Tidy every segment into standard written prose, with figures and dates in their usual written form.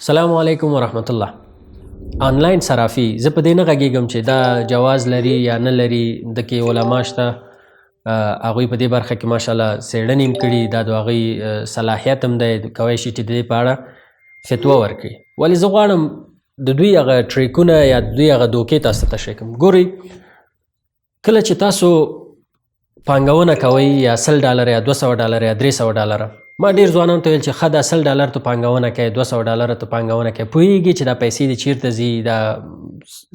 السلام علیکم ورحمت الله. آنلاین صرافي زه په دې نه غږیږم چې دا جواز لري یا نه لري. د کې علما شته، هغوی په دې برخه کې ماشاءالله څېړنې هم کړي، دا د هغوی صلاحیت هم دی، کولی شي چې د دې په اړه فتوا ورکړي. ولې زه غواړم د دوی هغه ټریکونه یا د دوی هغه دوکې تاسو ته تشریح کړم. ګورئ، کله چې تاسو پانګونه کوئ یا $100 یا $200 یا $300، ما ډېر ځوانانو ته ویل چې ښه دا $100 ته پانګونه کوي، $200 ته پانګونه کوي، پوهېږي چې دا پیسې دې چېرته ځي، دا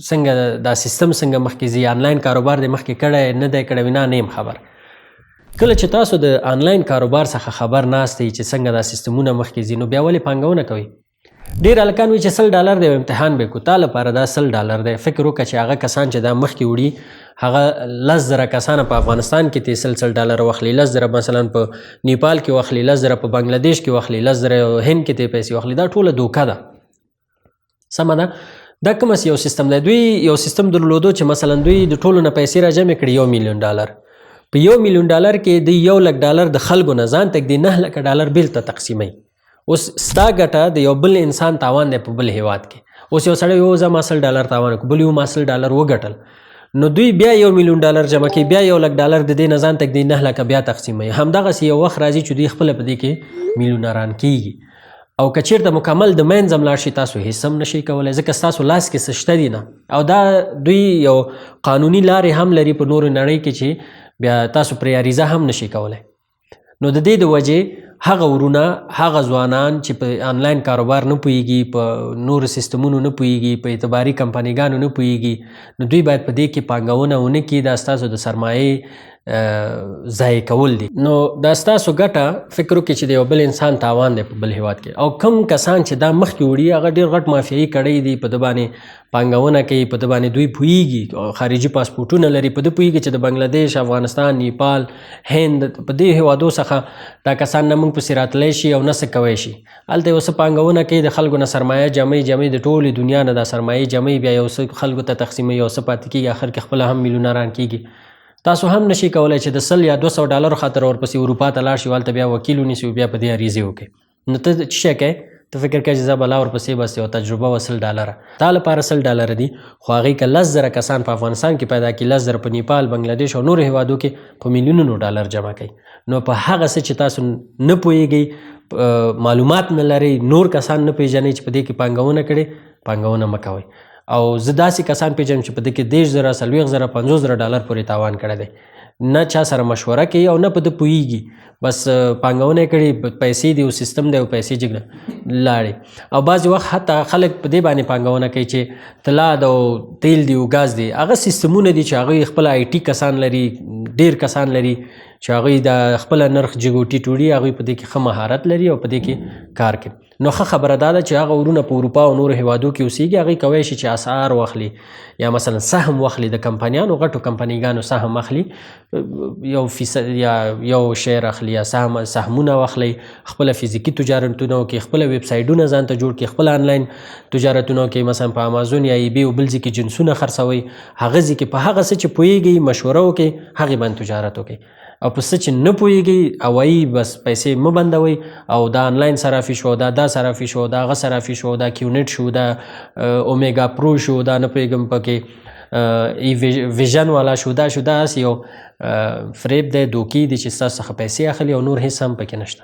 څنګه دا سیستم څنګه مخکې ځي، آنلاین کاروبار دې مخکې کړی نه دی کړی، نه یم خبر. کله چې تاسو د آنلاین کاروبار څخه خبر ناست یئ چې څنګه دا سیستمونه مخکې ځي، نو بیا ولې پانګونه کوئ؟ ډېر هلکان وایي چې $100 دی او امتحان به یې کړو. تا لپاره دا $100 دی. فکر وکړه چې هغه کسان چې دا مخکې وړي، هغه 10,000 کسانه په افغانستان کې ترې $100 واخلي، 10,000 مثلا په نیپال کې واخلي، 10,000 په بنګلادیش کې واخلي، 10,000 هند کې ترې پیسې واخلي. دا ټوله دوکه ده. سمه ده؟ دا کوم یو سیستم دی. دوی یو سیستم درلودو چې مثلا دوی د ټولو نه پیسې راجمع کړي $1,000,000. په $1,000,000 کې د $1,00,000 د خلکو نه ځان ته د $9,00,000 بیل ته تقسیموي. اوس ستا ګټه د یو بل انسان تاوان دی په بل هیواد کې. اوس یو سړی وایي زه ما $100 تاوان وکړو، بل یو ما $100 وګټل، نو دوی بیا $1,000,000 جمع کوي، بیا $1,00,000 د دې نه ځان ته د 9,00,000 بیا تقسیموي. همدغسې یو وخت راځي چې دوی خپله په دې کې میلیونران کېږي. او که چېرته مکمل د منځه ملاړ شي، تاسو هېڅ هم نشئ کولی، ځکه ستاسو لاس کې څه شته دي نه. او دا دوی یو قانوني لارې هم لري په نورو نړۍ کې چې بیا تاسو پرې عریضه هم نشئ کولی. نو د دې د وجې هغه ورونه، هغه ځوانان چې په آنلاین کاروبار نه پوهېږي، په نورو سیستمونو نه پوهېږي، په اعتباري کمپنیګانو نه پوهېږي، نو دوی باید په دې کې پانګونه ونه کړي. دا ستاسو د سرمایې ضایع کول دي. نو دا ستاسو ګټه فکر وکړئ چې د یو بل انسان تاوان دی په بل هیواد کې. او کوم کسان چې دا مخکې وړي، هغه ډېر غټ مافیایي کړی دي، په ده باندې پانګونه کوي، په ده باندې دوی پوهېږي، خارجي پاسپورټونه لري، په ده پوهېږي چې د بنګلادیش، افغانستان، نیپال، هند، په دې هیوادو څخه دا کسان نه موږ پسې راتلی شي او نه څه کوی شي. هلته یو څه پانګونه کوي، د خلکو نه سرمایه جمعوي، د ټولې دنیا نه دا سرمایې جمعوي، بیا یو څه خلکو ته تقسیموي، یو څه پاتې کېږي، اخر کې خپله هم میلیونران کېږي. تاسو هم نشئ کولی چې د $100 یا $200 خاطر ورپسې اروپا ته لاړ شئ، هلته بیا وکیل ونیسئ، بیا په دې عریضې وکړئ. نو ته څه شی کوې؟ ته فکر کوې چې زه به لا ورپسې بس یو تجربه وه $100. تا لپاره $100 دي، خو هغوی که 10,000 کسان په افغانستان کې پیدا کړي، 10,000 په نیپال، بنګلادیش او نورو هیوادو کې په میلیونونو ډالر جمع کوي. نو په هغه څه چې تاسو نه پوهېږئ، معلومات نه لرئ، نور کسان نه پېژنئ چې په دې کې پانګونه کړې، پانګونه مه کوئ. او زه داسې کسان پېژنم چې په دې کې $10,000 $40,000 $50,000 پورې تاوان کړی دی. نه چا سره مشوره کوي او نه په ده پوهېږي، بس پانګونه یې کړې، پیسې دي او سیستم دی او پیسې جګړه لاړې. او بعضې وخت حتی خلک په دې باندې پانګونه کوي چې طلا ده او تیل دی او ګاز دی، هغه سیستمونه دي چې هغوی خپله IT کسان لري، ډېر کسان لري چې هغوی د خپله نرخ جګ او ټیټ وړي، هغوی په دې کې ښه مهارت لري او په دې کې کار کوي. نو ښه خبره دا ده چې هغه ورونه په اروپا او نورو هیوادو کې اوسېږي، هغوی کولی شي چې اسعار واخلي یا مثلا سهم واخلي، د کمپنیانو غټو کمپنیګانو سهم اخلي، 1% یا 1 اخلي، یا سهمونه واخلي، خپله فزیکي تجارتونه وکړي، خپله ویب سایټونه ځان ته جوړ کړي، خپل آنلاین تجارتونه وکړي، مثلا په امازون یا ایبی او بل ځای کې جنسونه خرڅوئ، هغه ځای کې په هغه څه چې پوهېږئ مشوره وکړئ، هغې باندې تجارت وکړئ. او په څه چې نه پوهېږئ هوایي بس پیسې مه بندوئ. او دا آنلاین صرافي شو، دا صرافي شو، دا هغه صرافي شو، دا کیونیټ شو، دا اومیګا پرو شو، دا نه پوهېږم پکې ویژن والا شو، دا شو، دا هسې یو فریب دی، دوکې دي چې ستاسو څخه پیسې اخلي او نور هېڅ هم پکې نشته.